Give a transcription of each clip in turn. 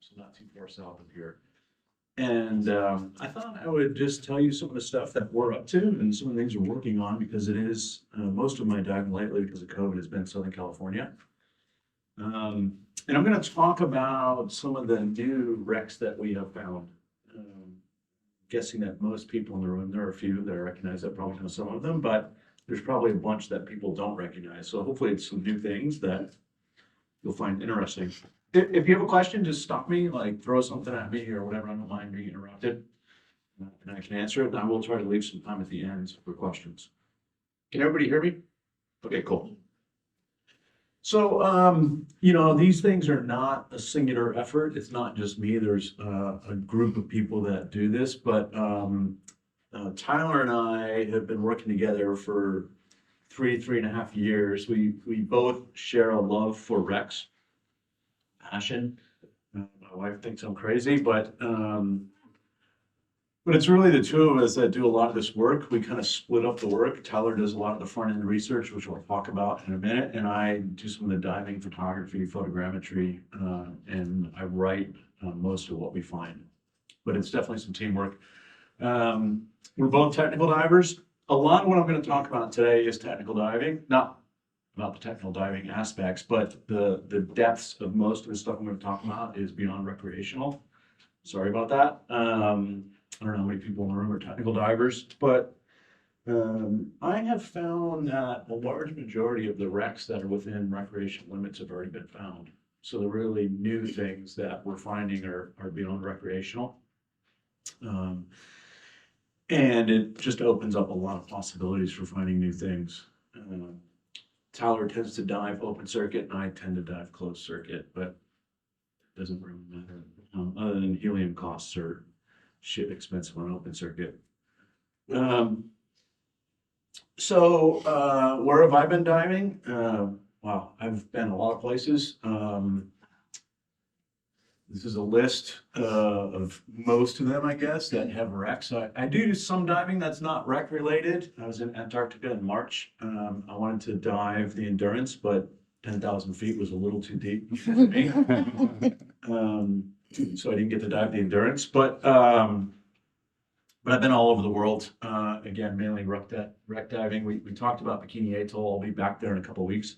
so not too far south of here. And I thought I would just tell you some of the stuff that we're up to and some of the things we're working on, because it is most of my diving lately, because of COVID, has been Southern California. And I'm going to talk about some of the new wrecks that we have found. Guessing that most people in the room, there are a few that I recognize that probably know some of them, but there's probably a bunch that people don't recognize. So hopefully it's some new things that you'll find interesting. If you have a question, just stop me, like throw something at me or whatever. I don't mind being interrupted. And I can answer it. And I will try to leave some time at the end for questions. Can everybody hear me? Okay, cool. So, you know, these things are not a singular effort. It's not just me. There's a group of people that do this, but Tyler and I have been working together for 3.5 years. We both share a love for wrecks, passion. My wife thinks I'm crazy, but it's really the two of us that do a lot of this work. We kind of split up the work. Tyler does a lot of the front end research, which we'll talk about in a minute, and I do some of the diving, photography, photogrammetry, and I write most of what we find. But it's definitely some teamwork. We're both technical divers. A lot of what I'm going to talk about today is technical diving, not about the technical diving aspects, but the depths of most of the stuff I'm going to talk about is beyond recreational. Sorry about that. I don't know how many people in the room are technical divers, but I have found that a large majority of the wrecks that are within recreation limits have already been found. So the really new things that we're finding are beyond recreational. And it just opens up a lot of possibilities for finding new things. Tyler tends to dive open circuit, and I tend to dive closed circuit, but it doesn't really matter. Other than helium costs are shit expensive on open circuit. So where have I been diving? Wow, I've been a lot of places. This is a list of most of them, I guess, that have wrecks. I do some diving that's not wreck related. I was in Antarctica in March. I wanted to dive the Endurance, but 10,000 feet was a little too deep for me. So I didn't get to dive the Endurance, but I've been all over the world. Again, mainly wreck diving. We talked about Bikini Atoll. I'll be back there in a couple of weeks.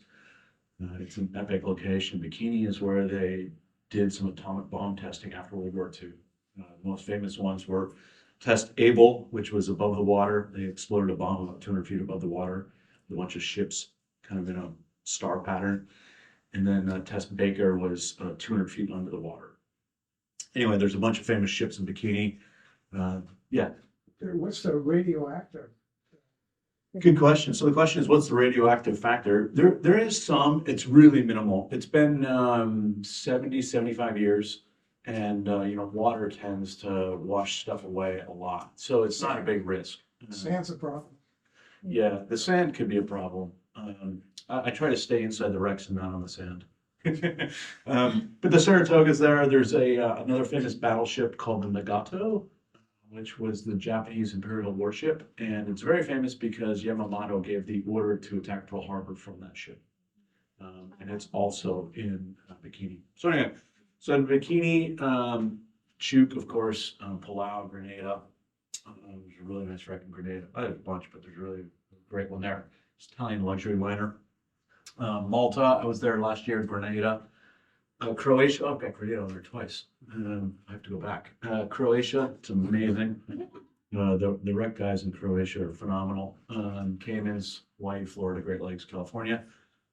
It's an epic location. Bikini is where they did some atomic bomb testing after World War II. The most famous ones were Test Able, which was above the water. They exploded a bomb about 200 feet above the water, with a bunch of ships kind of in a star pattern. And then Test Baker was 200 feet under the water. Anyway, there's a bunch of famous ships in Bikini. Yeah. What's the radioactive? Good question. So the question is, what's the radioactive factor? There is some, it's really minimal. It's been 70, 75 years. And, you know, water tends to wash stuff away a lot. So it's not a big risk. Sand's a problem. Yeah, the sand could be a problem. I try to stay inside the wrecks and not on the sand. But the Saratoga's there. There's another famous battleship called the Nagato, which was the Japanese Imperial warship. And it's very famous because Yamamoto gave the order to attack Pearl Harbor from that ship. And it's also in Bikini. So anyway, so in Bikini, Chuuk, of course, Palau, Grenada. There's a really nice wreck in Grenada. I have a bunch, but there's really a great one there. It's Italian luxury liner. Malta, I was there last year, Grenada. Croatia, I've got Grenada there twice. I have to go back. Croatia, it's amazing. The wreck guys in Croatia are phenomenal. Caymans, Hawaii, Florida, Great Lakes, California.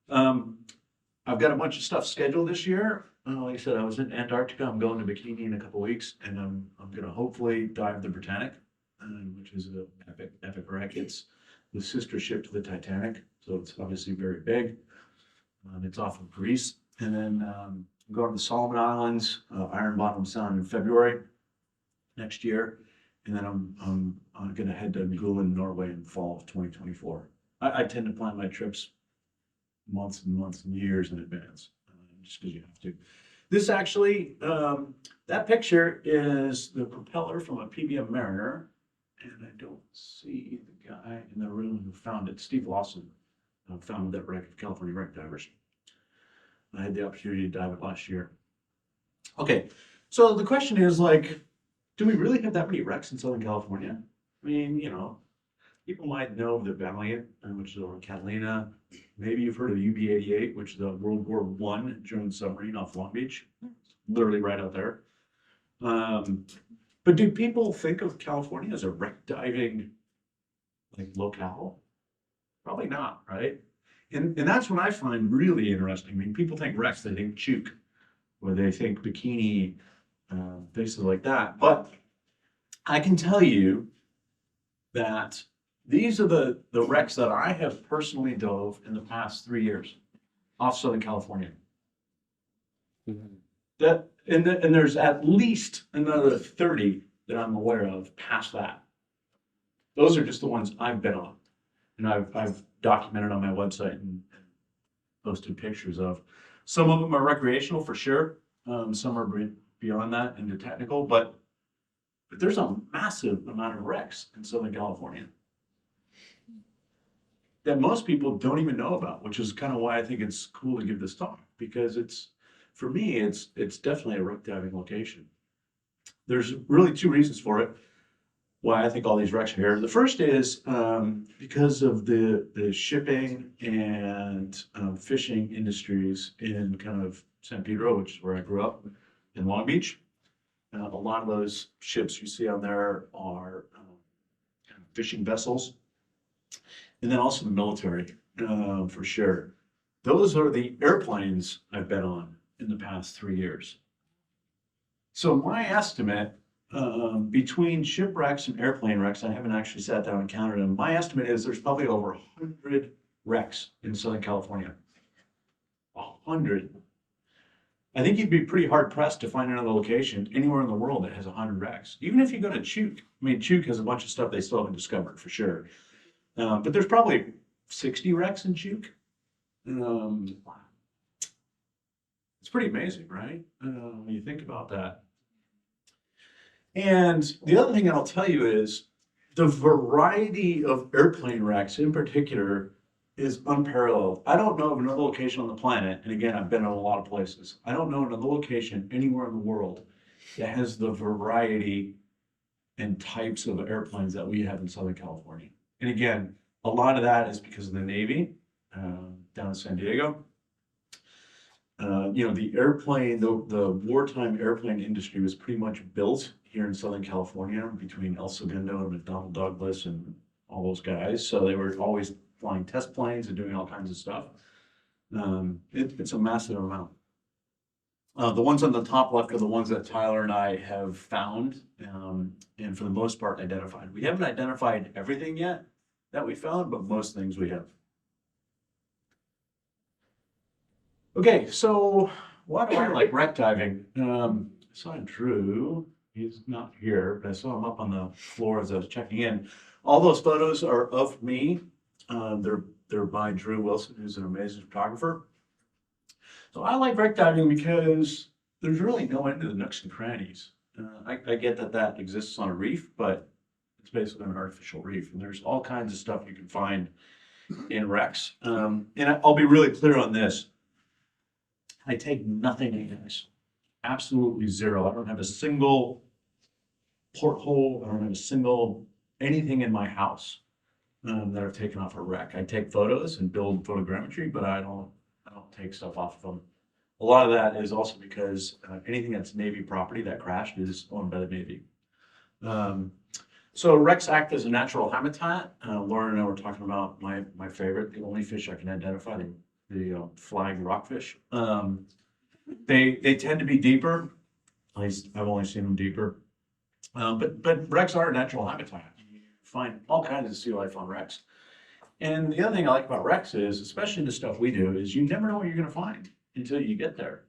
I've got a bunch of stuff scheduled this year. Like I said, I was in Antarctica. I'm going to Bikini in a couple of weeks, and I'm going to hopefully dive the Britannic, which is an epic wreck. It's the sister ship to the Titanic, so it's obviously very big. It's off of Greece. And then I'm going to the Solomon Islands, Iron Bottom Sound in February next year. And then I'm going to head to Gulen, Norway in fall of 2024. I tend to plan my trips months and months and years in advance, just because you have to. This actually, that picture is the propeller from a PBM Mariner. And I don't see the guy in the room who found it. Steve Lawson found that wreck of California Wreck Divers. I had the opportunity to dive it last year. Okay, So the question is like, do we really have that many wrecks in Southern California? I mean, people might know of the Valiant, which is over Catalina. Maybe you've heard of UB-88, which is the World War One German submarine off Long Beach, literally right out there. But do people think of California as a wreck diving like locale? Probably not, right? And that's what I find really interesting. I mean, people think wrecks, they think Chuuk, or they think bikini, places like that. But I can tell you that these are the wrecks that I have personally dove in the past 3 years off Southern California. And there's at least another 30 that I'm aware of past that. Those are just the ones I've been on. And I've documented on my website and posted pictures of. Some of them are recreational for sure. Some are beyond that into technical, but there's a massive amount of wrecks in Southern California that most people don't even know about, which is kind of why I think it's cool to give this talk, because for me, it's definitely a wreck diving location. There's really two reasons for it, why I think all these wrecks are here. The first is because of the shipping and fishing industries in kind of San Pedro, which is where I grew up, in Long Beach. A lot of those ships you see on there are kind of fishing vessels. And then also the military, for sure. Those are the airplanes I've been on in the past 3 years. So my estimate, between shipwrecks and airplane wrecks, I haven't actually sat down and counted them. My estimate is there's probably over 100 wrecks in Southern California. 100. I think you'd be pretty hard pressed to find another location anywhere in the world that has 100 wrecks. Even if you go to Chuuk. I mean, Chuuk has a bunch of stuff they still haven't discovered for sure. But there's probably 60 wrecks in Chuuk. It's pretty amazing, right? When you think about that. And the other thing that I'll tell you is the variety of airplane wrecks in particular is unparalleled. I don't know of another location on the planet, and again, I've been in a lot of places. I don't know another location anywhere in the world that has the variety and types of airplanes that we have in Southern California. And again, a lot of that is because of the Navy down in San Diego. The airplane, the wartime airplane industry was pretty much built here in Southern California between El Segundo and McDonnell Douglas and all those guys. So they were always flying test planes and doing all kinds of stuff. It's a massive amount. The ones on the top left are the ones that Tyler and I have found, and for the most part identified. We haven't identified everything yet that we found, but most things we have. Okay, so why do I like wreck diving? I saw Drew, he's not here, but I saw him up on the floor as I was checking in. All those photos are of me. They're by Drew Wilson, who's an amazing photographer. So I like wreck diving because there's really no end to the nooks and crannies. I get that exists on a reef, but it's basically an artificial reef, and there's all kinds of stuff you can find in wrecks. And I'll be really clear on this. I take nothing in this. Absolutely zero. I don't have a single porthole. I don't have a single anything in my house that I've taken off a wreck. I take photos and build photogrammetry, but I don't take stuff off of them. A lot of that is also because anything that's Navy property that crashed is owned by the Navy. So wrecks act as a natural habitat. Lauren and I were talking about my favorite, the only fish I can identify, the flying rockfish. They tend to be deeper. At least I've only seen them deeper. But wrecks are a natural habitat. You find all kinds of sea life on wrecks. And the other thing I like about wrecks is, especially the stuff we do, is you never know what you're going to find until you get there.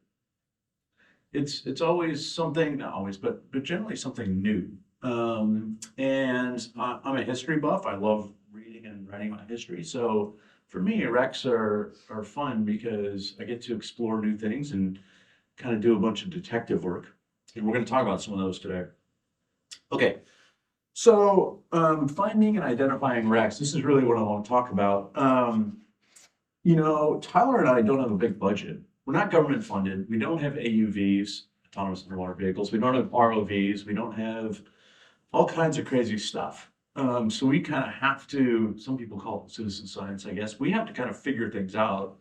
It's always something, not always, but generally something new. And I'm a history buff. I love reading and writing about history. So for me, wrecks are fun because I get to explore new things and kind of do a bunch of detective work. And we're going to talk about some of those today. Okay, so finding and identifying wrecks, this is really what I want to talk about. Tyler and I don't have a big budget. We're not government funded. We don't have AUVs. autonomous underwater vehicles. We don't have ROVs. We don't have all kinds of crazy stuff. So we kind of have to, some people call it citizen science, I guess. We have to kind of figure things out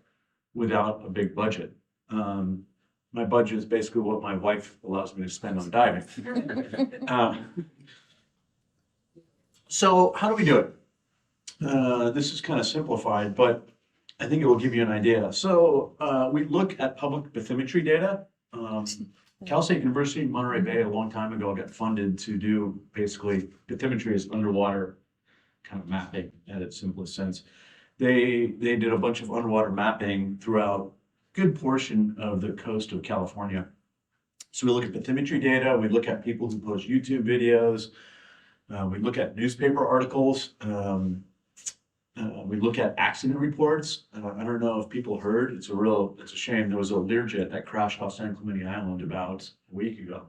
without a big budget. My budget is basically what my wife allows me to spend on diving. So how do we do it? This is kind of simplified, but I think it will give you an idea. So we look at public bathymetry data. Cal State University in Monterey Bay a long time ago got funded to do basically bathymetry as underwater kind of mapping at its simplest sense. They did a bunch of underwater mapping throughout a good portion of the coast of California. So we look at bathymetry data, we look at people who post YouTube videos, we look at newspaper articles, we look at accident reports. I don't know if people heard, it's a shame. There was a Learjet that crashed off San Clemente Island about a week ago.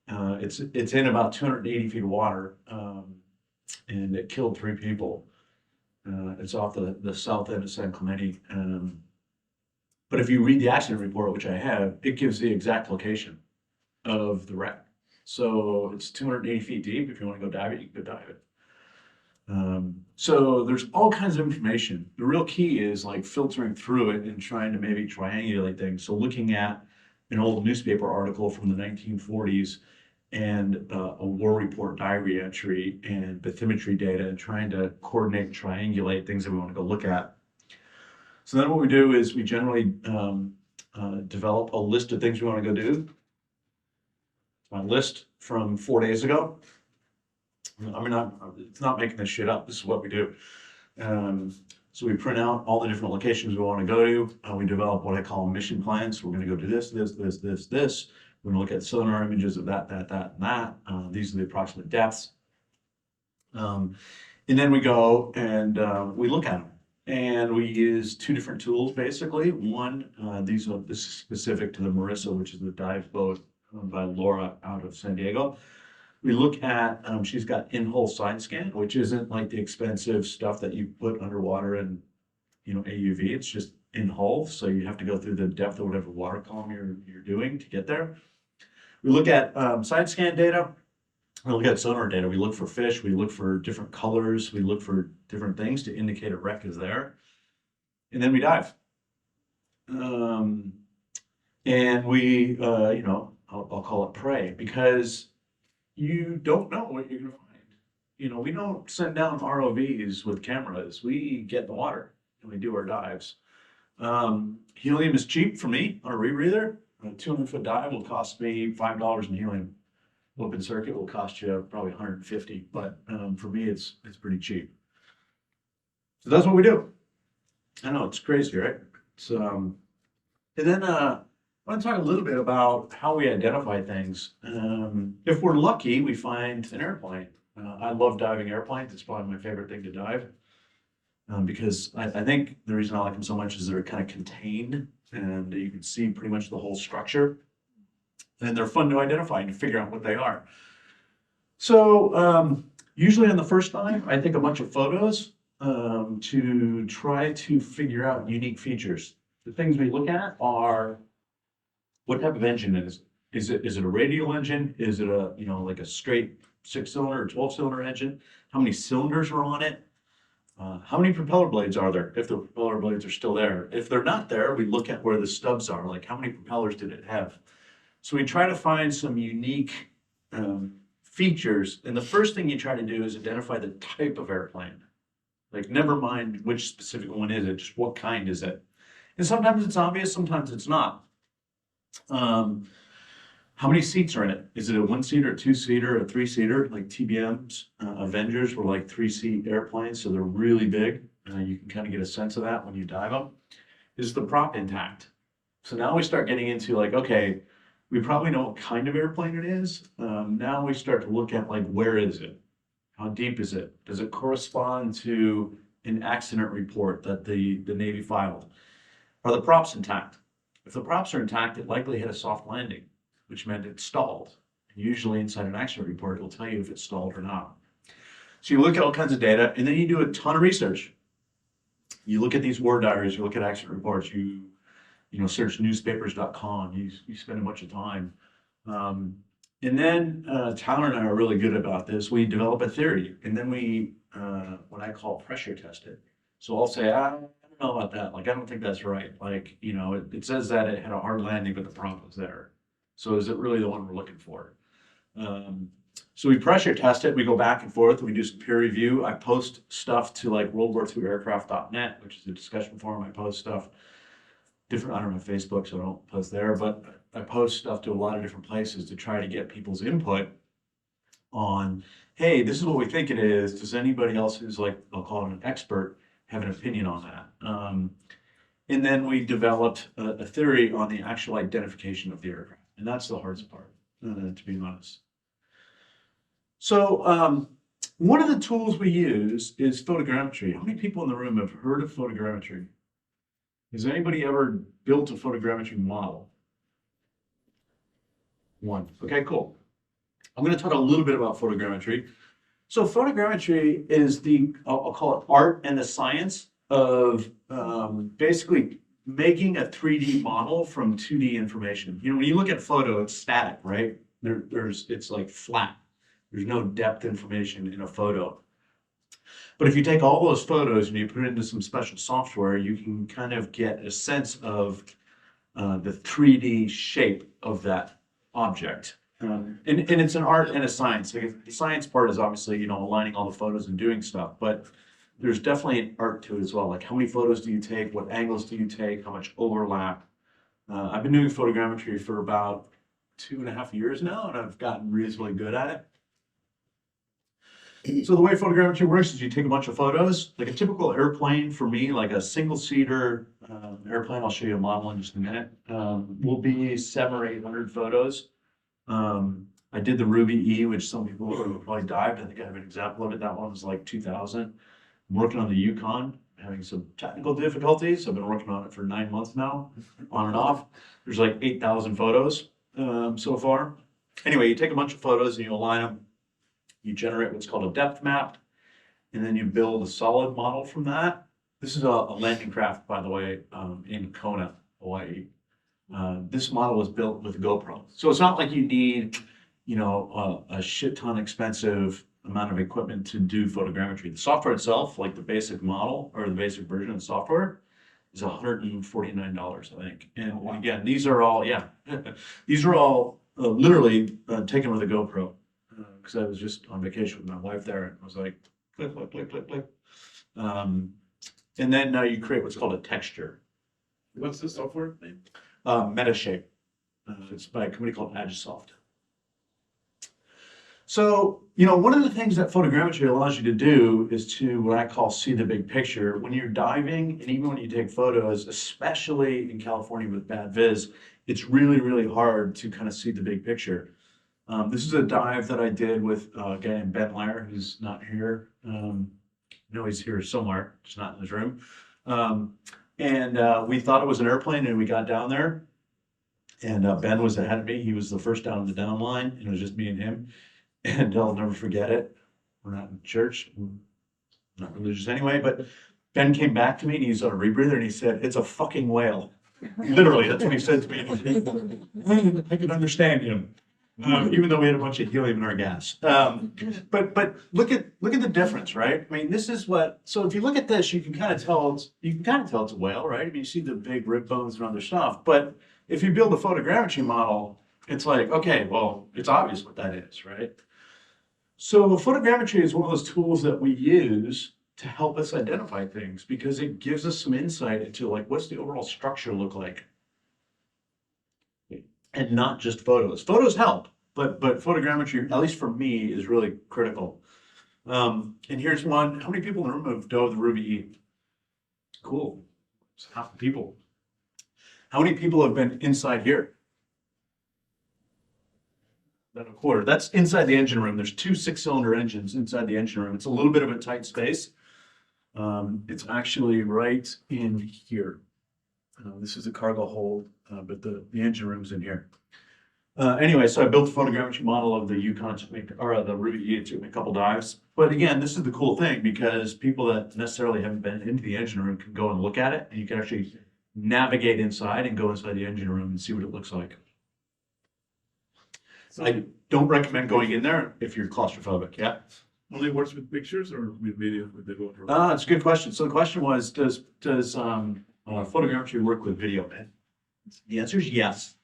It's in about 280 feet of water, and it killed 3 people. It's off the south end of San Clemente. But if you read the accident report, which I have, it gives the exact location of the wreck. So it's 280 feet deep. If you want to go dive it, you can go dive it. So there's all kinds of information. The real key is like filtering through it and trying to maybe triangulate things. So looking at an old newspaper article from the 1940s and a war report diary entry and bathymetry data and trying to coordinate and triangulate things that we want to go look at. So then what we do is we generally develop a list of things we want to go do. My list from 4 days ago. I mean, it's not making this shit up. This is what we do. So we print out all the different locations we want to go to. We develop what I call mission plans. We're going to go do this. We're going to look at sonar images of that, and that. These are the approximate depths. And then we go and we look at them. And we use 2 different tools, basically. One, this is specific to the Marissa, which is the dive boat owned by Laura out of San Diego. We look at, she's got in-hole side scan, which isn't like the expensive stuff that you put underwater and, AUV. It's just in-hole, so you have to go through the depth of whatever water column you're doing to get there. We look at side scan data. We look at sonar data. We look for fish. We look for different colors. We look for different things to indicate a wreck is there. And then we dive. And we, I'll call it pray, because you don't know what you're going to find. We don't send down ROVs with cameras. We get in the water and we do our dives. Helium is cheap for me on a rebreather. A 200-foot dive will cost me $5 in helium. Open circuit will cost you probably 150, but for me, it's pretty cheap. So that's what we do. I know it's crazy, right? And then I want to talk a little bit about how we identify things. If we're lucky, we find an airplane. I love diving airplanes. It's probably my favorite thing to dive because I think the reason I like them so much is they're kind of contained and you can see pretty much the whole structure. And they're fun to identify and to figure out what they are. So usually on the first time, I take a bunch of photos to try to figure out unique features. The things we look at are what type of engine it is. Is it a radial engine? Is it a like a straight 6-cylinder or 12-cylinder engine? How many cylinders are on it? How many propeller blades are there? If the propeller blades are still there. If they're not there, we look at where the stubs are. Like how many propellers did it have? So we try to find some unique features. And the first thing you try to do is identify the type of airplane. Like never mind which specific one is it, just what kind is it? And sometimes it's obvious, sometimes it's not. How many seats are in it? Is it a 1-seater, a 2-seater, a 3-seater? Like TBM's Avengers were like 3-seat airplanes, so they're really big. You can kind of get a sense of that when you dive them. Is the prop intact? So now we start getting into like, okay, we probably know what kind of airplane it is. Now we start to look at like, where is it? How deep is it? Does it correspond to an accident report that the Navy filed? Are the props intact? If the props are intact, it likely had a soft landing, which meant it stalled. And usually inside an accident report, it'll tell you if it stalled or not. So you look at all kinds of data, and then you do a ton of research. You look at these war diaries, you look at accident reports, you search newspapers.com, you spend a bunch of time. And then Tyler and I are really good about this. We develop a theory, and then we what I call pressure test it. So I'll say, I don't know about that. Like, I don't think that's right. Like, it says that it had a hard landing, but the prop was there. So is it really the one we're looking for? So we pressure test it. We go back and forth. We do some peer review. I post stuff to like worldwar2aircraft.net, which is a discussion forum. I post stuff different. I don't have Facebook, so I don't post there, but I post stuff to a lot of different places to try to get people's input on, hey, this is what we think it is. Does anybody else who's like, I'll call it an expert, have an opinion on that? And then we developed a theory on the actual identification of the aircraft. And that's the hardest part, to be honest. So one of the tools we use is photogrammetry. How many people in the room have heard of photogrammetry? Has anybody ever built a photogrammetry model? One. Okay, cool. I'm going to talk a little bit about photogrammetry. So photogrammetry is I'll call it art and the science of basically making a 3D model from 2D information. When you look at photo, it's static, right? It's like flat. There's no depth information in a photo. But if you take all those photos and you put it into some special software, you can kind of get a sense of the 3D shape of that object. And it's an art and a science. Like the science part is obviously, aligning all the photos and doing stuff, but there's definitely an art to it as well. Like how many photos do you take? What angles do you take? How much overlap? I've been doing photogrammetry for about 2.5 years now, and I've gotten reasonably good at it. So the way photogrammetry works is you take a bunch of photos, like a typical airplane for me, like a single-seater airplane, I'll show you a model in just a minute, will be 700 or 800 photos. I did the Ruby E, which some people probably dived. I think I have an example of it. That one was like 2000. I'm working on the Yukon, having some technical difficulties. I've been working on it for 9 months now, on and off. There's like 8,000 photos so far. Anyway, you take a bunch of photos and you align them. You generate what's called a depth map, and then you build a solid model from that. This is a landing craft, by the way, in Kona, Hawaii. This model was built with GoPro. So it's not like you need, a shit ton expensive amount of equipment to do photogrammetry. The software itself, like the basic model or the basic version of the software, is $149, I think. And again, these are all, these are all literally taken with a GoPro. Because I was just on vacation with my wife there, and I was like, click, click, click, click, click. And then you create what's called a texture. What's the software name? Metashape. It's by a company called Agisoft. So, one of the things that photogrammetry allows you to do is to what I call see the big picture. When you're diving, and even when you take photos, especially in California with bad viz, it's really, really hard to kind of see the big picture. This is a dive that I did with a guy named Ben Lair, who's not here. He's here somewhere, just not in his room. And we thought it was an airplane, and we got down there. And Ben was ahead of me. He was the first down the down line, and it was just me and him. And I'll never forget it. We're not in church, we're not religious anyway, but Ben came back to me, and he's on a rebreather, and he said, "It's a fucking whale." Literally, that's what he said to me. I could understand him. Even though we had a bunch of helium in our gas. But look at the difference, right? I mean, this is so if you look at this, you can kind of tell it's a whale, right? I mean, you see the big rib bones and other stuff, but if you build a photogrammetry model, it's like, okay, well, it's obvious what that is, right? So photogrammetry is one of those tools that we use to help us identify things because it gives us some insight into like, what's the overall structure look like? And not just photos. Photos help, but photogrammetry, at least for me, is really critical. And here's one. How many people in the room have dove the Ruby E? Cool. It's half the people. How many people have been inside here? About a quarter. That's inside the engine room. There's 2 6-cylinder engines inside the engine room. It's a little bit of a tight space. It's actually right in here. This is a cargo hold, but the engine room's in here. Anyway, so I built a photogrammetry model of the Yukon, or the Ruby E. It took me a couple dives. But again, this is the cool thing because people that necessarily haven't been into the engine room can go and look at it, and you can actually navigate inside and go inside the engine room and see what it looks like. I don't recommend going in there if you're claustrophobic. Yeah. Only works with pictures or with video with the GoPro? It's a good question. So the question was, does photogrammetry work with video? The answer is yes.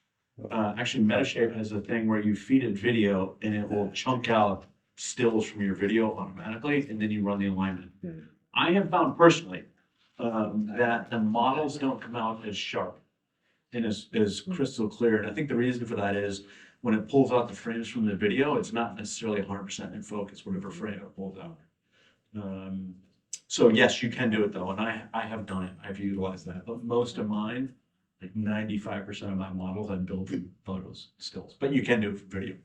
Actually, Metashape has a thing where you feed it video and it will chunk out stills from your video automatically, and then you run the alignment. I have found personally that the models don't come out as sharp and as crystal clear. And I think the reason for that is when it pulls out the frames from the video, it's not necessarily 100% in focus, whatever frame it pulls out. So yes, you can do it though, and I have done it. I've utilized that, but most of mine, like 95% of my models, I build from photos, stills, but you can do it from video.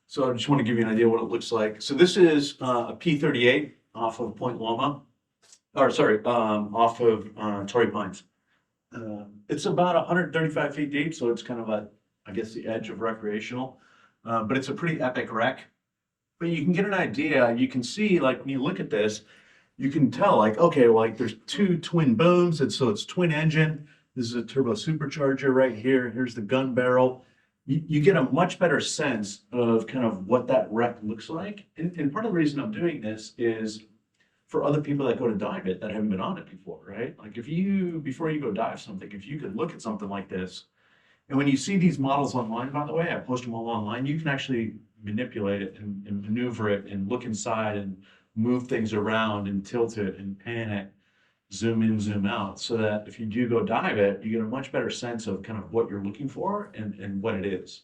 So I just want to give you an idea what it looks like. So this is a P38 off of Point Loma, or sorry, off of Torrey Pines. It's about 135 feet deep, so it's kind of I guess the edge of recreational, but it's a pretty epic wreck. But you can get an idea, you can see, like, when you look at this, you can tell, like, okay, well, like, there's two twin booms, and so it's twin engine. This is a turbo supercharger right here. Here's the gun barrel. You get a much better sense of kind of what that wreck looks like. And part of the reason I'm doing this is for other people that go to dive it that haven't been on it before, right? Like before you go dive something, if you could look at something like this, and when you see these models online, by the way, I post them all online, you can actually manipulate it and maneuver it and look inside and move things around and tilt it and pan it, zoom in, zoom out, so that if you do go dive it, you get a much better sense of kind of what you're looking for and what it is.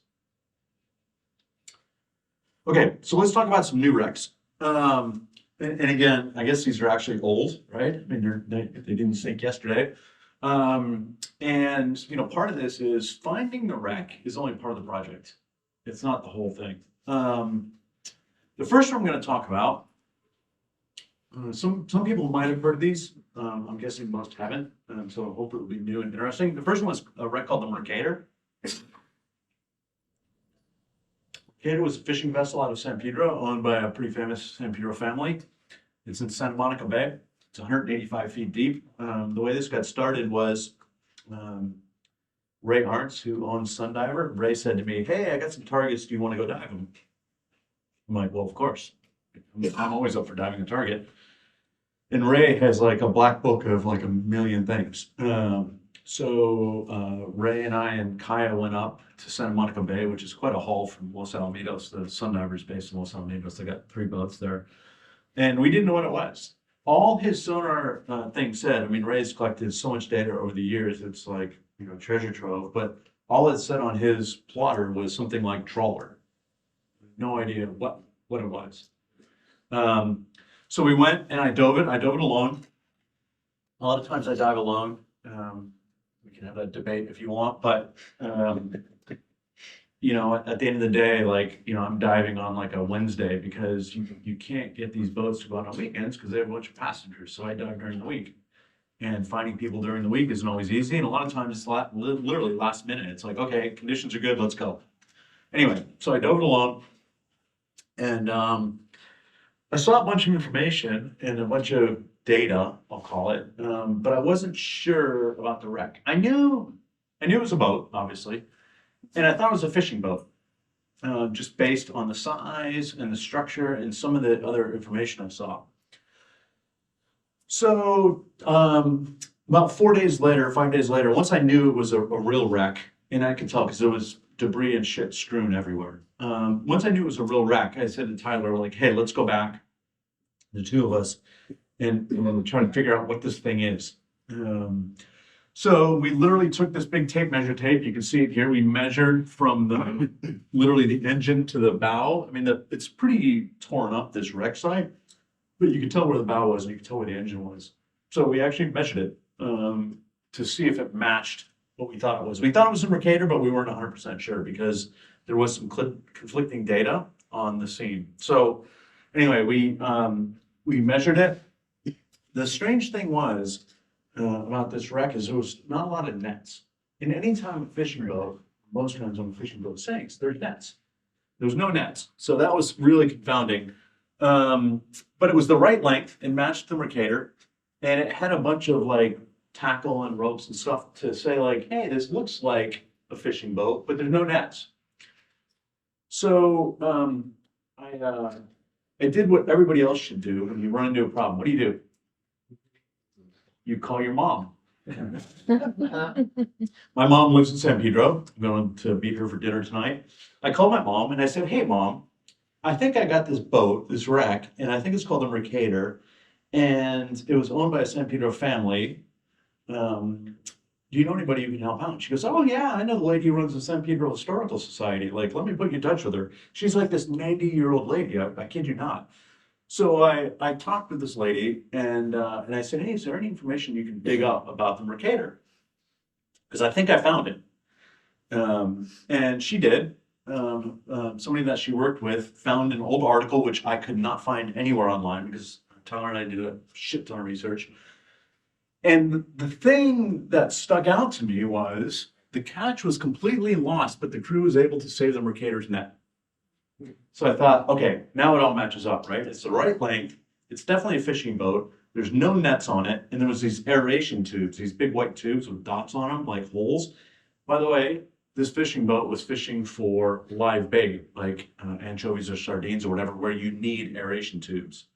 Okay, so let's talk about some new wrecks. And again, I guess these are actually old, right? I mean, they didn't sink yesterday. And you know, part of this is finding the wreck is only part of the project. It's not the whole thing. The first one I'm going to talk about, some people might have heard of these. I'm guessing most haven't, so I hope it will be new and interesting. The first one was a wreck called the Mercator. Mercator was a fishing vessel out of San Pedro, owned by a pretty famous San Pedro family. It's in Santa Monica Bay. It's 185 feet deep. The way this got started was Ray Arntz, who owns Sundiver. Ray said to me, "Hey, I got some targets. Do you want to go dive them?" I'm like, "Well, of course. I'm always up for diving a target." And Ray has like a black book of like a million things. So Ray and I and Kaya went up to Santa Monica Bay, which is quite a haul from Los Alamitos. The Sundiver's based in Los Alamitos. They got 3 boats there. And we didn't know what it was. All his sonar thing said, I mean, Ray's collected so much data over the years, it's like, you know, treasure trove. But all it said on his plotter was something like trawler. No idea what it was. So we went and I dove it alone. A lot of times I dive alone. We can have that debate if you want, but you know, at the end of the day, like, you know, I'm diving on like a Wednesday because you can't get these boats to go out on weekends because they have a bunch of passengers. So I dive during the week, and finding people during the week isn't always easy. And a lot of times it's literally last minute. It's like, okay, conditions are good, let's go. Anyway, so I dove it alone, and I saw a bunch of information and a bunch of data, I'll call it, but I wasn't sure about the wreck. I knew it was a boat, obviously, and I thought it was a fishing boat, just based on the size and the structure and some of the other information I saw. So about 5 days later, once I knew it was a real wreck, and I could tell because there was debris and shit strewn everywhere. Once I knew it was a real wreck, I said to Tyler, like, "Hey, let's go back, the two of us, and try to figure out what this thing is." So we literally took this big measure tape. You can see it here. We measured from literally the engine to the bow. I mean, it's pretty torn up, this wreck site, but you can tell where the bow was and you can tell where the engine was. So we actually measured it to see if it matched what we thought it was. We thought it was a Mercator, but we weren't 100% sure because there was some conflicting data on the scene. So anyway, we measured it. The strange thing was about this wreck is there was not a lot of nets. And anytime a fishing boat, most times on a fishing boat sinks, there's nets. There was no nets. So that was really confounding. But it was the right length and matched the Mercator. And it had a bunch of like tackle and ropes and stuff to say like, hey, this looks like a fishing boat, but there's no nets. So I did what everybody else should do when you run into a problem. What do? You call your mom. My mom lives in San Pedro. I'm going to meet her for dinner tonight. I called my mom and I said, hey, Mom, I think I got this boat, this wreck, and I think it's called the Mercator, and it was owned by a San Pedro family. Do you know anybody who can help out? She goes, oh, yeah, I know the lady who runs the San Pedro Historical Society. Like, let me put you in touch with her. She's like this 90-year-old lady. I kid you not. So I talked with this lady and I said, hey, is there any information you can dig up about the Mercator? Because I think I found it. And she did. Somebody that she worked with found an old article, which I could not find anywhere online because Tyler and I did a shit ton of research. And the thing that stuck out to me was the catch was completely lost, but the crew was able to save the Mercator's net. So I thought, okay, now it all matches up, right? It's the right length. It's definitely a fishing boat. There's no nets on it. And there was these aeration tubes, these big white tubes with dots on them, like holes. By the way, this fishing boat was fishing for live bait, like anchovies or sardines or whatever, where you need aeration tubes.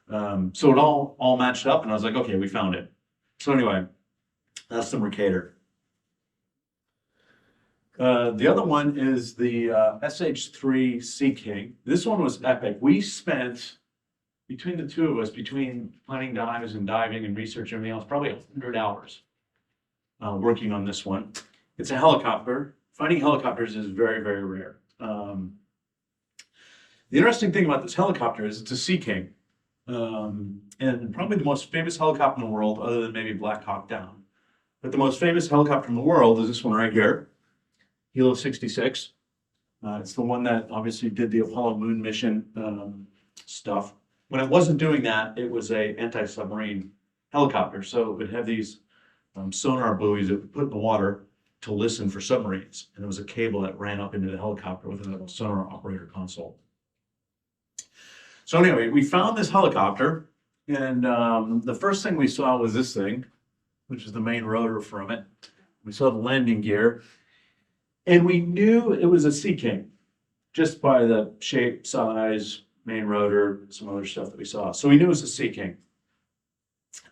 So it all matched up, and I was like, okay, we found it. So anyway, that's the Mercator. The other one is the SH3 Sea King. This one was epic. We spent, between the two of us, between planning dives and diving and research and everything else, probably 100 hours working on this one. It's a helicopter. Finding helicopters is very, very rare. The interesting thing about this helicopter is it's a Sea King. And probably the most famous helicopter in the world, other than maybe Black Hawk Down. But the most famous helicopter in the world is this one right here, Hilo 66. It's the one that obviously did the Apollo moon mission stuff. When it wasn't doing that, it was a anti-submarine helicopter. So it would have these sonar buoys that would put in the water to listen for submarines. And there was a cable that ran up into the helicopter with a sonar operator console. So anyway, we found this helicopter, and the first thing we saw was this thing, which is the main rotor from it. We saw the landing gear, and we knew it was a Sea King just by the shape, size, main rotor, some other stuff that we saw. So we knew it was a Sea King.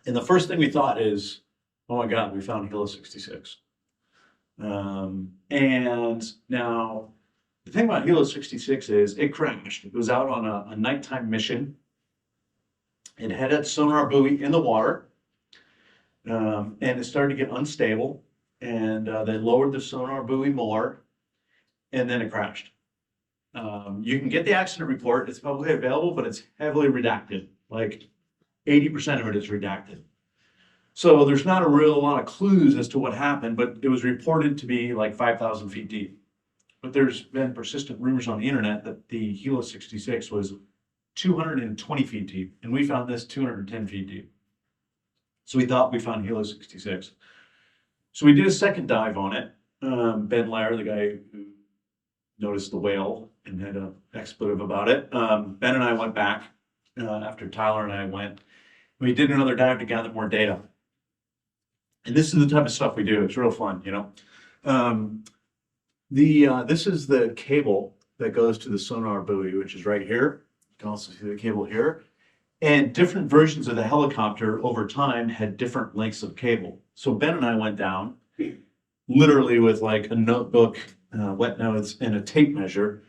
And the first thing we thought is, oh my God, we found Hilo 66. And now, the thing about Hilo 66 is it crashed. It was out on a nighttime mission. It had its sonar buoy in the water, and it started to get unstable. And they lowered the sonar buoy more, and then it crashed. You can get the accident report. It's publicly available, but it's heavily redacted. Like 80% of it is redacted. So there's not a real lot of clues as to what happened, but it was reported to be like 5,000 feet deep. But there's been persistent rumors on the internet that the Hilo 66 was 220 feet deep, and we found this 210 feet deep. So we thought we found Hilo 66. So we did a second dive on it. Ben Lair, the guy who noticed the whale and had an expletive about it. Ben and I went back after Tyler and I went. We did another dive to gather more data. And this is the type of stuff we do. It's real fun, you know. This is the cable that goes to the sonar buoy, which is right here. You can also see the cable here. And different versions of the helicopter over time had different lengths of cable. So Ben and I went down, literally with like a notebook, wet notes, and a tape measure,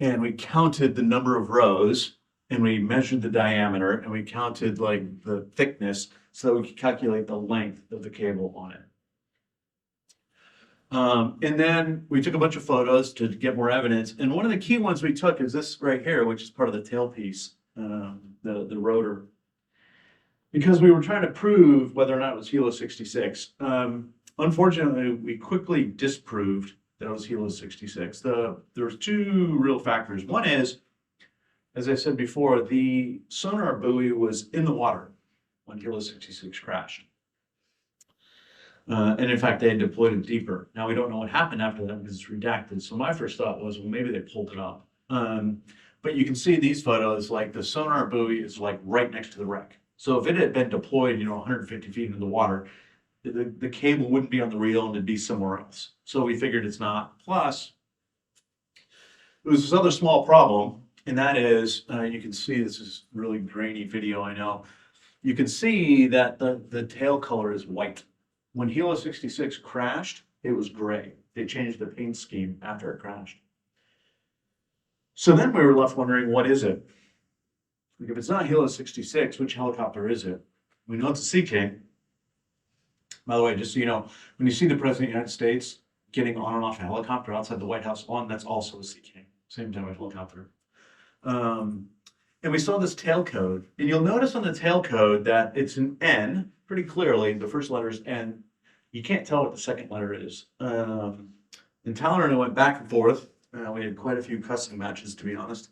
and we counted the number of rows, and we measured the diameter, and we counted like the thickness so that we could calculate the length of the cable on it. And then we took a bunch of photos to get more evidence. And one of the key ones we took is this right here, which is part of the tailpiece, the rotor, because we were trying to prove whether or not it was Hilo 66. Unfortunately, we quickly disproved that it was Hilo 66. There's two real factors. One is, as I said before, the sonar buoy was in the water when Hilo 66 crashed. And in fact, they had deployed it deeper. Now, we don't know what happened after that because it's redacted. So my first thought was, well, maybe they pulled it up. But you can see in these photos, like the sonar buoy is like right next to the wreck. So if it had been deployed, 150 feet into the water, the cable wouldn't be on the reel and it'd be somewhere else. So we figured it's not. Plus, there was this other small problem, and that is, you can see this is really grainy video, I know. You can see that the tail color is white. When Hilo 66 crashed, it was gray. They changed the paint scheme after it crashed. So then we were left wondering, what is it? If it's not Hilo 66, which helicopter is it? We know it's a Sea King. By the way, just so you know, when you see the President of the United States getting on and off a helicopter outside the White House lawn, that's also a Sea King, same type of helicopter. And we saw this tail code, and you'll notice on the tail code that it's an N, pretty clearly, the first letter is N. You can't tell what the second letter is. And Tyler and I went back and forth. We had quite a few cussing matches, to be honest,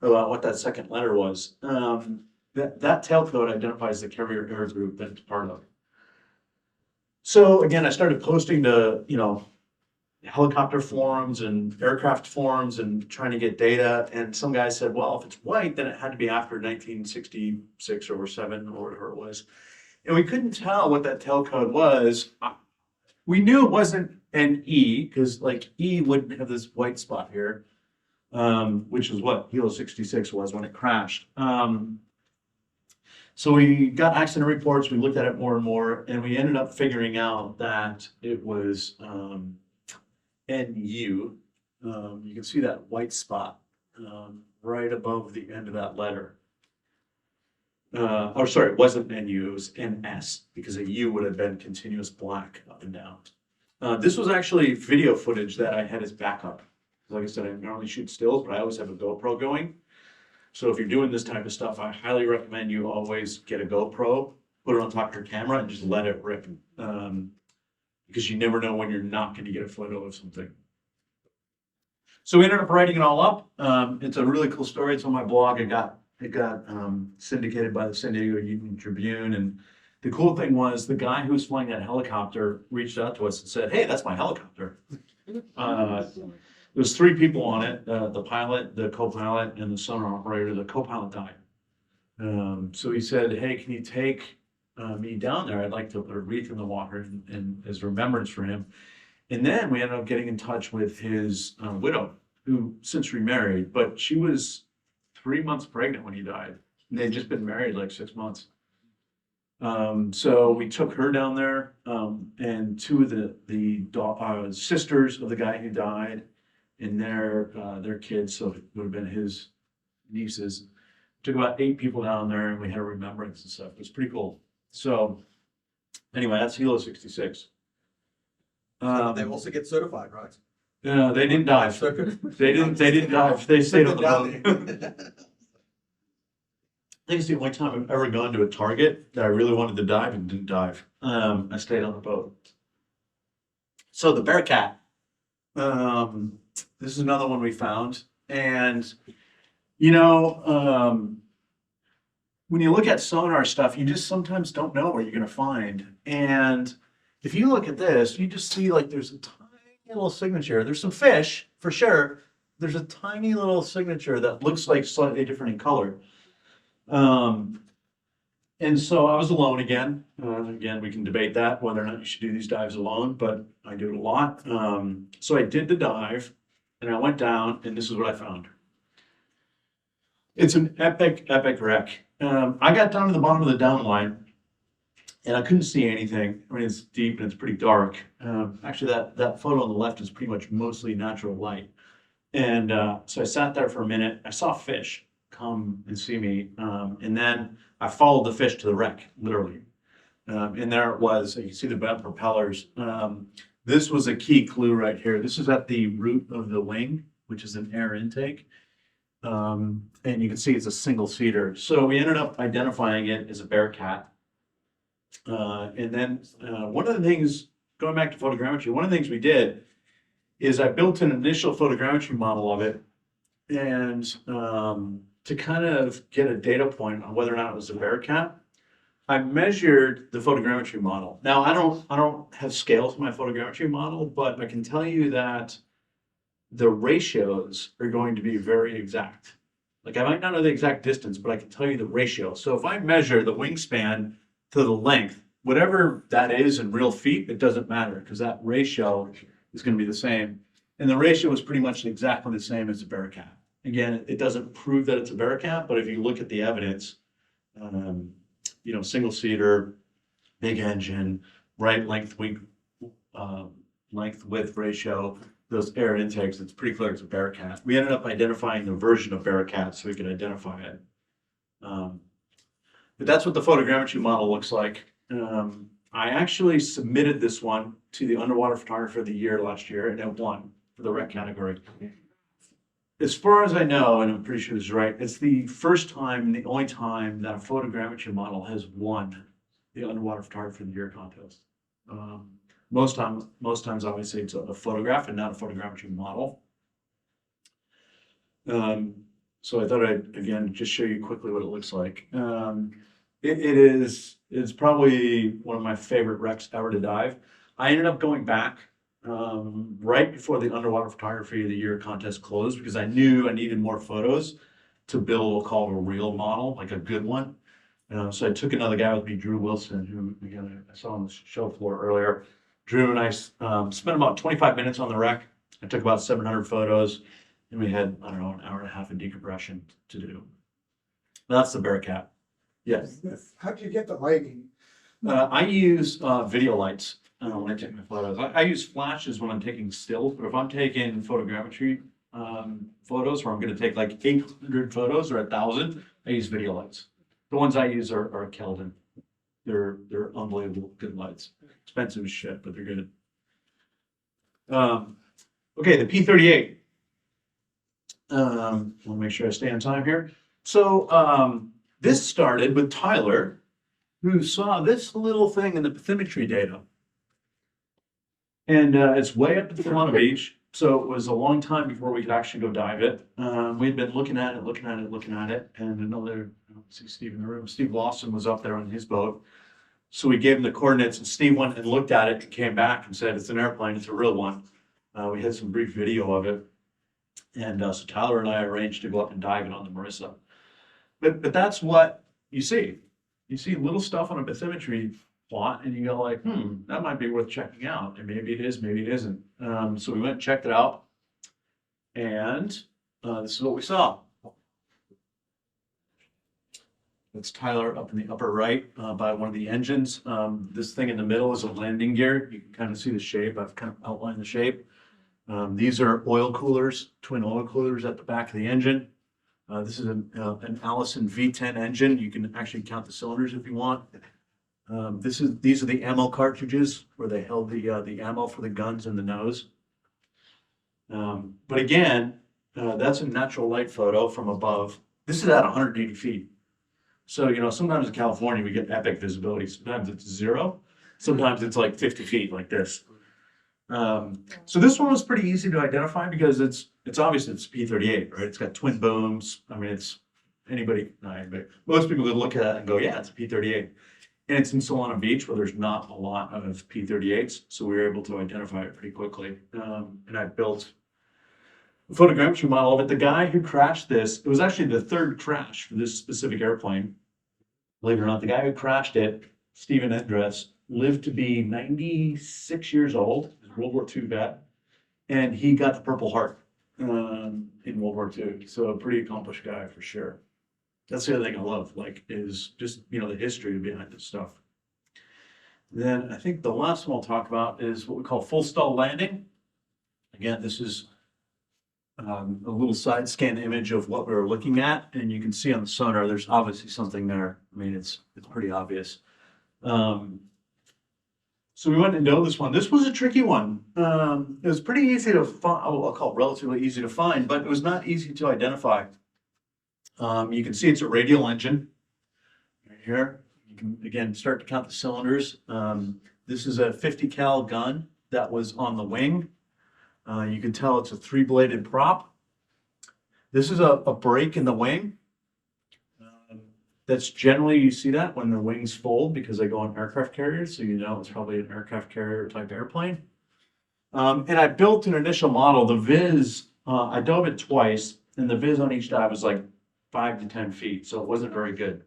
about what that second letter was. That tail code identifies the carrier air group that it's part of. So again, I started posting to, helicopter forums and aircraft forums and trying to get data. And some guy said, well, if it's white, then it had to be after 1966 or 7 or whatever it was. And we couldn't tell what that tail code was. We knew it wasn't an E, because like E wouldn't have this white spot here, which is what Hilo 66 was when it crashed. So we got accident reports, we looked at it more and more, and we ended up figuring out that it was NU. You can see that white spot right above the end of that letter. Or sorry, it wasn't NU, it was NS, because a U would have been continuous black up and down. This was actually video footage that I had as backup. Like I said, I normally shoot stills, but I always have a GoPro going. So if you're doing this type of stuff, I highly recommend you always get a GoPro, put it on top of your camera, and just let it rip. Because you never know when you're not going to get a photo of something. So we ended up writing it all up. It's a really cool story. It's on my blog. It got syndicated by the San Diego Union Tribune. And the cool thing was the guy who was flying that helicopter reached out to us and said, hey, that's my helicopter. There was 3 people on it, the pilot, the co-pilot, and the sonar operator. The co-pilot died. So he said, hey, can you take me down there? I'd like to put a wreath in the water and as remembrance for him. And then we ended up getting in touch with his widow, who since remarried, but she was 3 months pregnant when he died. And they'd just been married like 6 months. So we took her down there, and 2 of the sisters of the guy who died, and their kids, so it would have been his nieces. Took about 8 people down there, and we had a remembrance and stuff. It was pretty cool. So anyway, that's Hilo 66. They also get certified, right? Yeah, they didn't dive. They didn't dive. They stayed on the boat. I think it's the only time I've ever gone to a target that I really wanted to dive and didn't dive. I stayed on the boat. So the Bearcat. This is another one we found. And, when you look at sonar stuff, you just sometimes don't know what you're going to find. And if you look at this, you just see like there's a tiny little signature. There's some fish, for sure. There's a tiny little signature that looks like slightly different in color. And so I was alone again. Again, we can debate that, whether or not you should do these dives alone, but I do it a lot. So I did the dive, and I went down, and this is what I found. It's an epic, epic wreck. I got down to the bottom of the down line, and I couldn't see anything. I mean, it's deep and it's pretty dark. Actually, that photo on the left is pretty much mostly natural light. And so I sat there for a minute. I saw fish come and see me, and then I followed the fish to the wreck, literally. And there it was. You can see the bent propellers. This was a key clue right here. This is at the root of the wing, which is an air intake. And you can see it's a single seater. So we ended up identifying it as a Bearcat. And then one of the things, going back to photogrammetry, one of the things we did is I built an initial photogrammetry model of it, and to kind of get a data point on whether or not it was a Bearcat, I measured the photogrammetry model. Now I don't have scales in my photogrammetry model, but I can tell you that the ratios are going to be very exact. Like I might not know the exact distance, but I can tell you the ratio. So if I measure the wingspan to the length, whatever that is in real feet, it doesn't matter because that ratio is going to be the same. And the ratio is pretty much exactly the same as a Bearcat. Again, it doesn't prove that it's a Bearcat, but if you look at the evidence, single seater, big engine, right length width ratio, those air intakes, it's pretty clear it's a Bearcat. We ended up identifying the version of Bearcat so we could identify it. But that's what the photogrammetry model looks like. I actually submitted this one to the Underwater Photographer of the Year last year, and it won for the rec category. As far as I know, and I'm pretty sure this is right, it's the first time and the only time that a photogrammetry model has won the Underwater Photographer of the Year contest. Most times, obviously, it's a photograph and not a photogrammetry model. So I thought I'd, again, just show you quickly what it looks like. It's probably one of my favorite wrecks ever to dive. I ended up going back right before the Underwater Photography of the Year contest closed because I knew I needed more photos to build what we call a real model, like a good one. So I took another guy with me, Drew Wilson, who again I saw on the show floor earlier. Drew and I spent about 25 minutes on the wreck. I took about 700 photos, and we had, I don't know, an hour and a half of decompression to do. That's the Bearcat. Yes. How do you get the lighting? I use video lights when I take my photos. I use flashes when I'm taking stills, but if I'm taking photogrammetry photos where I'm going to take like 800 photos or 1,000, I use video lights. The ones I use are Kelvin. They're unbelievable good lights. Expensive as shit, but they're good. Okay, the P38. Want to make sure I stay on time here. So this started with Tyler, who saw this little thing in the bathymetry data. And it's way up at the Solana Beach. So it was a long time before we could actually go dive it. We'd been looking at it. And another, I don't see Steve in the room, Steve Lawson was up there on his boat. So we gave him the coordinates and Steve went and looked at it and came back and said, it's an airplane, it's a real one. We had some brief video of it. And so Tyler and I arranged to go up and dive it on the Marissa. But that's what you see. You see little stuff on a bathymetry plot and you go like, that might be worth checking out. And maybe it is, maybe it isn't. So we went and checked it out. And this is what we saw. That's Tyler up in the upper right by one of the engines. This thing in the middle is a landing gear. You can kind of see the shape. I've kind of outlined the shape. These are oil coolers, twin oil coolers at the back of the engine. This is an Allison V10 engine. You can actually count the cylinders if you want. These are the ammo cartridges where they held the ammo for the guns in the nose. But again, that's a natural light photo from above. This is at 180 feet. So, sometimes in California we get epic visibility. Sometimes it's 0. Sometimes it's like 50 feet like this. So this one was pretty easy to identify because it's obvious it's P38, right? It's got twin booms. I mean, it's most people would look at it and go, yeah, it's a P38. And it's in Solana Beach where there's not a lot of P38s. So we were able to identify it pretty quickly. And I built a photogrammetry model of it. The guy who crashed this, it was actually the 3rd crash for this specific airplane. Believe it or not, the guy who crashed it, Stephen Endress, lived to be 96 years old. He's a World War II vet. And he got the Purple Heart in World War II. So a pretty accomplished guy for sure. That's the other thing I love, is just, the history behind this stuff. Then I think the last one I'll talk about is what we call full stall landing. Again, this is a little side scan image of what we were looking at, and you can see on the sonar there's obviously something there. I mean, it's pretty obvious. So we went and dove this one. This was a tricky one. It was pretty easy to find. I'll call it relatively easy to find, but it was not easy to identify. You can see it's a radial engine right here. You can again start to count the cylinders. This is a 50 cal gun that was on the wing. You can tell it's a 3-bladed prop. This is a break in the wing. That's generally, you see that when the wings fold because they go on aircraft carriers. So it's probably an aircraft carrier type airplane. And I built an initial model. The Viz, I dove it twice. And the Viz on each dive was like 5 to 10 feet, so it wasn't very good.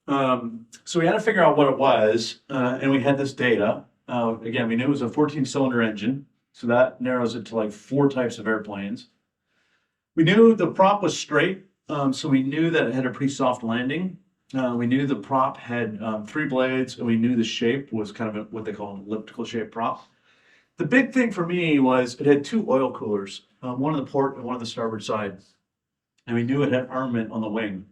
So we had to figure out what it was, and we had this data. Again, we knew it was a 14-cylinder engine, so that narrows it to like 4 types of airplanes. We knew the prop was straight, so we knew that it had a pretty soft landing. We knew the prop had 3 blades, and we knew the shape was kind of what they call an elliptical shaped prop. The big thing for me was it had 2 oil coolers, one on the port and one on the starboard side. And we knew it had armament on the wing.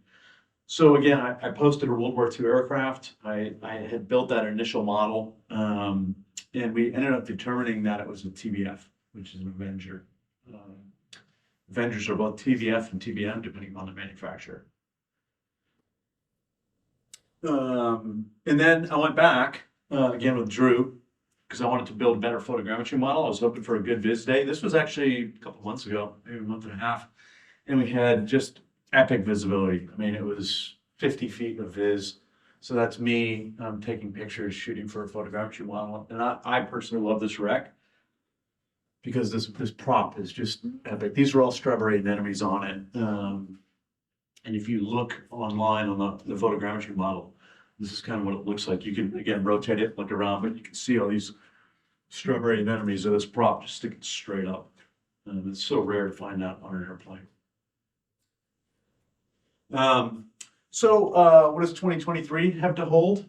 So again, I posted a World War II aircraft. I had built that initial model, and we ended up determining that it was a TBF, which is an Avenger. Avengers are both TVF and TBM, depending on the manufacturer. And then I went back again with Drew, because I wanted to build a better photogrammetry model. I was hoping for a good viz day. This was actually a couple months ago, maybe a month and a half. And we had just epic visibility. I mean, it was 50 feet of viz. So that's me taking pictures, shooting for a photogrammetry model. And I personally love this wreck because this prop is just epic. These are all strawberry anemones on it. And if you look online on the photogrammetry model, this is kind of what it looks like. You can, again, rotate it, look around, but you can see all these strawberry anemones of this prop just sticking straight up. And it's so rare to find that on an airplane. So what does 2023 have to hold?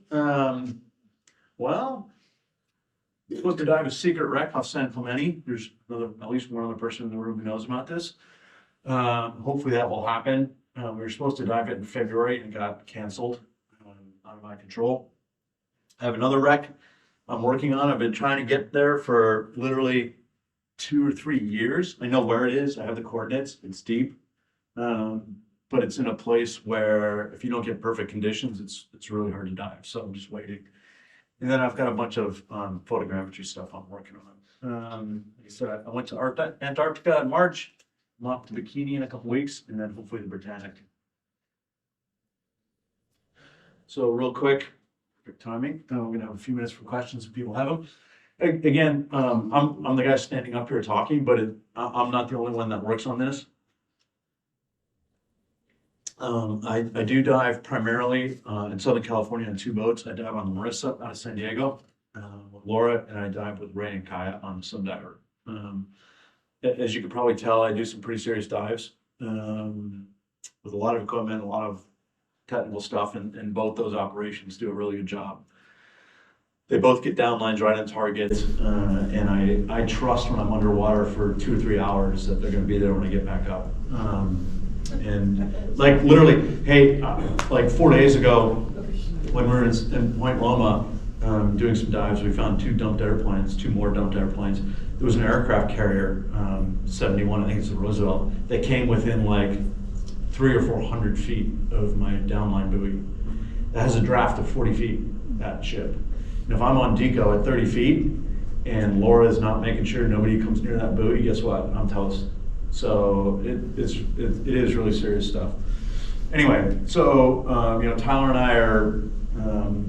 Well, we're supposed to dive a secret wreck off San Clemente. There's at least one other person in the room who knows about this. Hopefully that will happen. We were supposed to dive it in February and got canceled, out of my control. I have another wreck I'm working on. I've been trying to get there for literally 2 or 3 years. I know where it is. I have the coordinates. It's deep. But it's in a place where if you don't get perfect conditions, it's really hard to dive. So I'm just waiting. And then I've got a bunch of photogrammetry stuff I'm working on. Like I said, I went to Antarctica in March. I'm off to Bikini in a couple weeks, and then hopefully the Britannic. So real quick, perfect timing. We're gonna have a few minutes for questions if people have them. Again, I'm the guy standing up here talking, but I'm not the only one that works on this. I do dive primarily in Southern California on 2 boats. I dive on the Marissa out of San Diego with Laura, and I dive with Ray and Kaya on the Sundiver. As you can probably tell, I do some pretty serious dives with a lot of equipment, a lot of technical stuff, and both those operations do a really good job. They both get downlines right on target, and I trust when I'm underwater for 2 or 3 hours that they're going to be there when I get back up. And like literally, hey, like 4 days ago, when we were in Point Loma doing some dives, we found 2 dumped airplanes, 2 more dumped airplanes. There was an aircraft carrier, 71, I think it's the Roosevelt, that came within like 300 or 400 feet of my downline buoy. That has a draft of 40 feet, that ship. And if I'm on deco at 30 feet and Laura is not making sure nobody comes near that buoy, guess what? I'm toast. So it is really serious stuff. Anyway, so Tyler and I are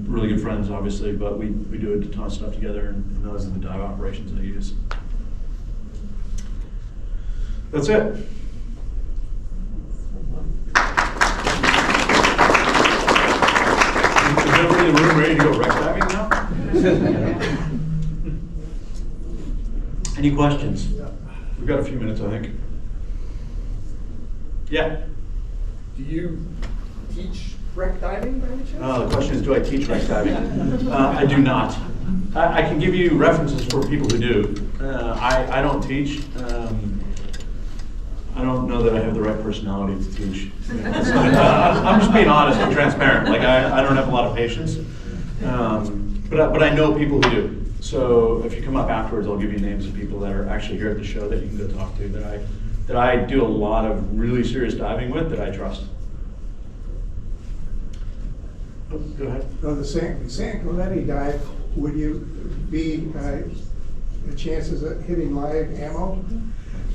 really good friends, obviously, but we do a ton of stuff together, and those are the dive operations I use. That's it. Is everybody in the room ready to go wreck diving now? Any questions? We've got a few minutes, I think. Yeah. Do you teach wreck diving by any chance? The question is, do I teach wreck diving? I do not. I can give you references for people who do. I don't teach. I don't know that I have the right personality to teach. I'm just being honest and transparent. Like I don't have a lot of patience, but I know people who do. So if you come up afterwards, I'll give you names of people that are actually here at the show that you can go talk to that I do a lot of really serious diving with that I trust. Oh, go ahead. So the San Clemente dive, would you be the chances of hitting live ammo?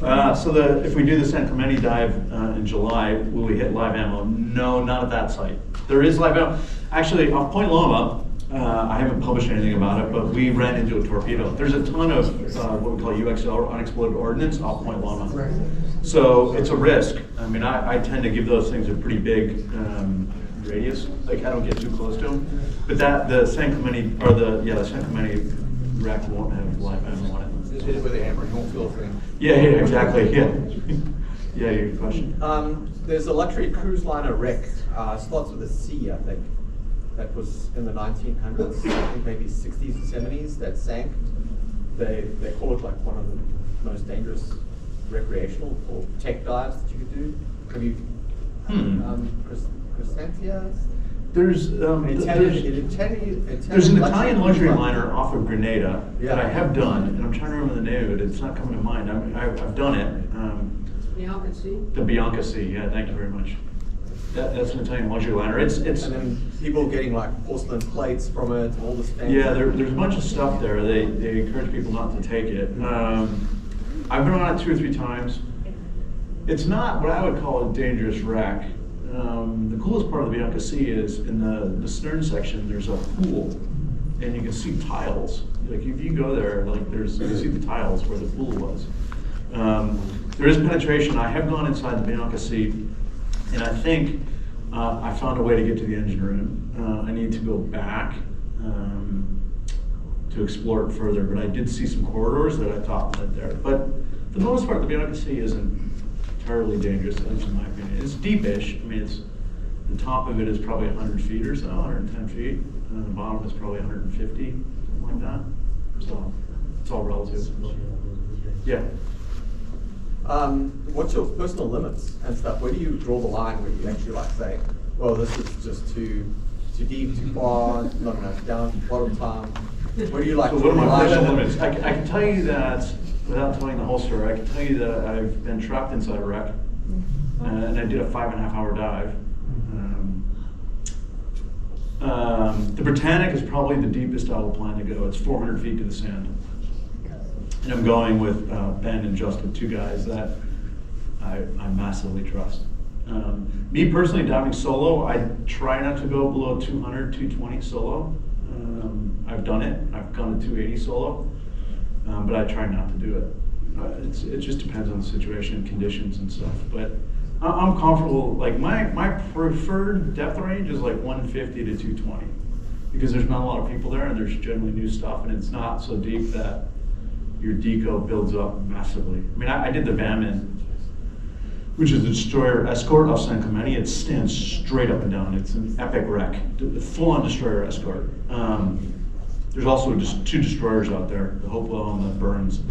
If we do the San Clemente dive in July, will we hit live ammo? No, not at that site. There is live ammo. Actually, off Point Loma, I haven't published anything about it, but we ran into a torpedo. There's a ton of what we call UXL, unexploded ordnance, off Point Loma. Right. So it's a risk. I mean, I tend to give those things a pretty big radius. Like, I don't get too close to them. But the San Clemente, or the San Clemente wreck won't have life ammo on it. Just hit it with a hammer, you won't feel a thing. Yeah, exactly, yeah. Yeah, your question. There's a luxury cruise liner wreck, starts with a C, I think, that was in the 1900s, I think maybe 60s and 70s, that sank. They call it like one of the most dangerous recreational or tech dives that you could do. Have you, Crescentia? There's an Italian luxury liner off of Grenada that I have done, and I'm trying to remember the name of it. It's not coming to mind. I've done it. Bianca C? The Bianca C. Yeah, thank you very much. That's an Italian luxury liner. It's And then people getting like porcelain plates from it, all this fancy. yeah. There's a bunch of stuff there. They encourage people not to take it. I've been on it 2 or 3 times. It's not what I would call a dangerous wreck. The coolest part of the Bianca C is in the stern section. There's a pool, and you can see tiles. Like if you go there, like you can see the tiles where the pool was. There is penetration. I have gone inside the Bianca C, and I think I found a way to get to the engine room. I need to go back to explore it further, but I did see some corridors that I thought led there. But for the most part, the Bianca C isn't terribly dangerous, at least in my opinion. It's deepish. I mean, the top of it is probably 100 feet or so, 110 feet, and the bottom is probably 150, something like that. So it's all relative. Yeah. What's your personal limits and stuff? Where do you draw the line where you actually like say, well, this is just too deep, too far, not enough down, bottom time? Where do you like So to what are my draw the personal line? limits? I can tell you that, without telling the whole story, I can tell you that I've been trapped inside a wreck, and I did a 5.5 hour dive. The Britannic is probably the deepest I will plan to go. It's 400 feet to the sand. And I'm going with Ben and Justin, 2 guys that I massively trust. Me personally, diving solo, I try not to go below 200, 220 solo. I've done it. I've gone to 280 solo, but I try not to do it. It just depends on the situation and conditions and stuff. But I'm comfortable. Like my preferred depth range is like 150 to 220, because there's not a lot of people there, and there's generally new stuff, and it's not so deep that your deco builds up massively. I mean, I did the Vammin, which is the destroyer escort off San Clemente. It stands straight up and down. It's an epic wreck, full-on destroyer escort. There's also just 2 destroyers out there, the Hopewell and the Burns.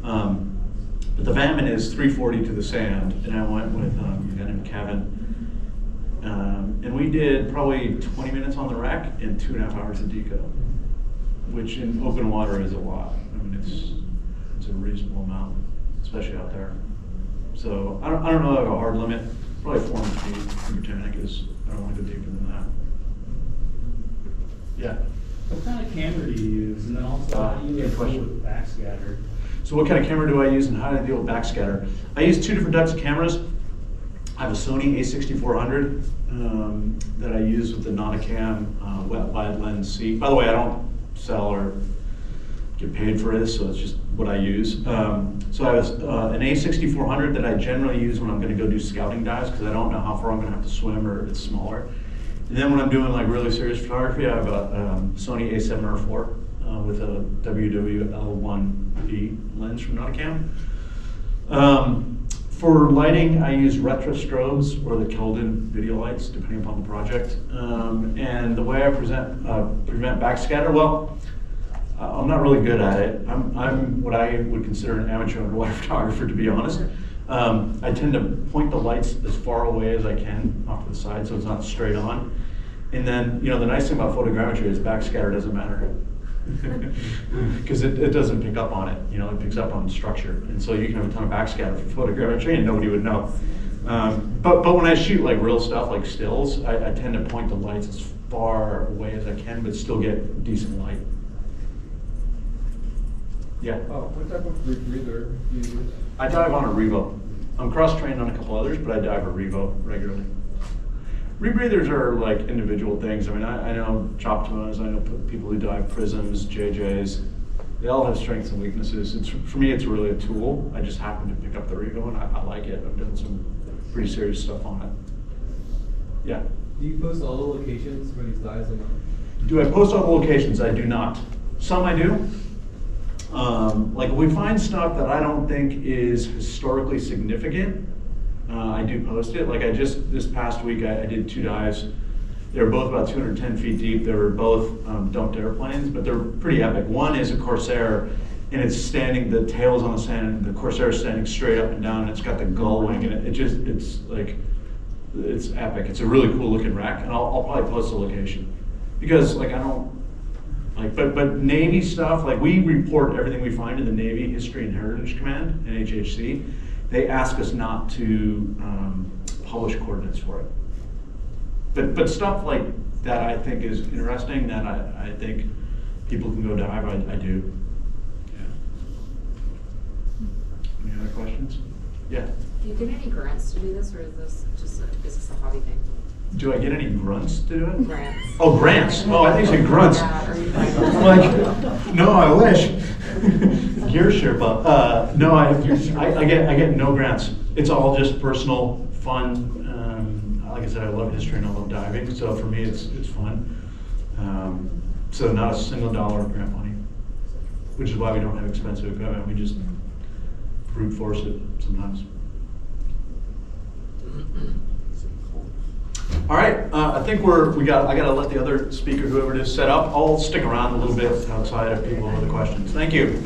But the Vammin is 340 to the sand, and I went with a guy named Kevin. And we did probably 20 minutes on the wreck and 2.5 hours of deco, which in open water is a lot. I mean, it's a reasonable amount, especially out there. So I don't know if I have a hard limit. Probably 400 feet. The Britannic is, I don't want to go deeper than that. Yeah. What kind of camera do you use? And then also, how do you good deal question. with backscatter? So what kind of camera do I use, and how do I deal with backscatter? I use 2 different types of cameras. I have a Sony a6400 that I use with the Nauticam wet wide lens C. By the way, I don't sell or get paid for this, so it's just what I use. So I have an a6400 that I generally use when I'm going to go do scouting dives, because I don't know how far I'm going to have to swim, or it's smaller. And then when I'm doing like really serious photography, I have a Sony a7R4 with a WWL1B lens from Nauticam. For lighting, I use retro strobes or the Keldon video lights, depending upon the project. And the way I prevent backscatter, well, I'm not really good at it. I'm what I would consider an amateur underwater photographer, to be honest. I tend to point the lights as far away as I can off to the side, so it's not straight on. And then, the nice thing about photogrammetry is backscatter doesn't matter. Because it doesn't pick up on it, it picks up on structure. And so you can have a ton of backscatter for photogrammetry and nobody would know. But when I shoot like real stuff, like stills, I tend to point the lights as far away as I can, but still get decent light. Yeah. What type of breather do you use? I dive on a Revo. I'm cross-trained on a couple others, but I dive a Revo regularly. Rebreathers are like individual things. I mean, I know Choptimas, I know people who dive Prisms, JJs. They all have strengths and weaknesses. For me, it's really a tool. I just happen to pick up the Rego and I like it. I've done some pretty serious stuff on it. Yeah. Do you post all the locations for these dives or not? Do I post all the locations? I do not. Some I do. Like if we find stuff that I don't think is historically significant, I do post it. Like this past week, I did 2 dives. They were both about 210 feet deep. They were both dumped airplanes, but they're pretty epic. One is a Corsair, and it's standing, the tail's on the sand, and the Corsair is standing straight up and down, and it's got the gull wing, and it's epic. It's a really cool looking wreck, and I'll probably post the location. Because like I don't, like, but Navy stuff, like we report everything we find in the Navy History and Heritage Command, NHHC. They ask us not to publish coordinates for it. But stuff like that I think is interesting, that I think people can go dive, I do. Yeah. Any other questions? Yeah. Do you get any grants to do this, or is this a hobby thing? Do I get any grunts to do it? Grants. Oh, grants. Oh, I think you said grunts. Yeah, or you find I'm like, no, I wish. Gear Sherpa. No, I get no grants. It's all just personal fun. Like I said, I love history and I love diving, so for me, it's fun. So not a single dollar of grant money, which is why we don't have expensive equipment. We just brute force it sometimes. All right, I think I gotta let the other speaker, whoever it is, set up. I'll stick around a little bit outside if people have other questions. Thank you.